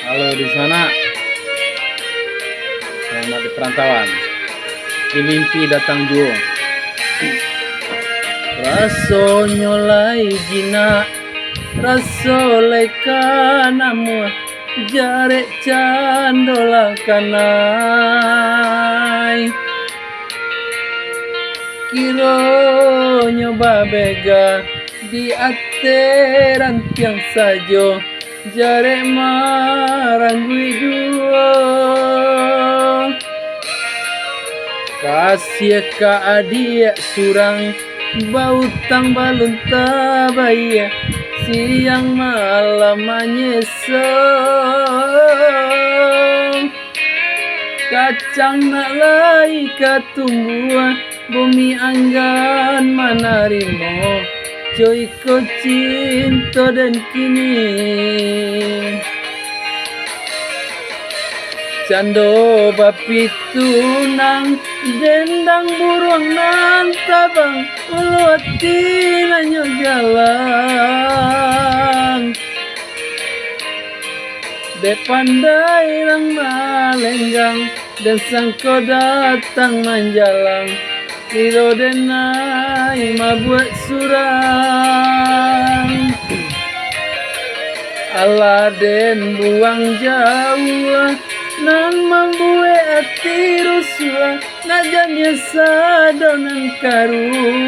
Halo di sana, selamat di perantauan. Di mimpi datang juo. Raso nyolai jina, raso leka namu, jare candola kanai. Kiro nyoba bega di ateran tiang sajo, jare marangui juo. Kasih ka adik surang bautang balunta baya siang malam menyesal. Kacang nak lai katumbuhan bumi anggan manarimo coy ko cinta dan kini cando bapitunang dendang burung nan tabang uluati nanyo jalan de pandai lang malenggang dan sangko datang menjalang Iro denai mabuat surang ala den buang jauh nan membuat hati rusua najanya sadonan karua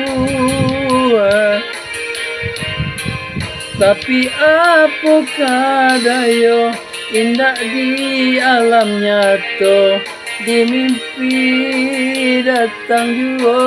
tapi apa kadayo indah di alam nyata di mimpi datang juga.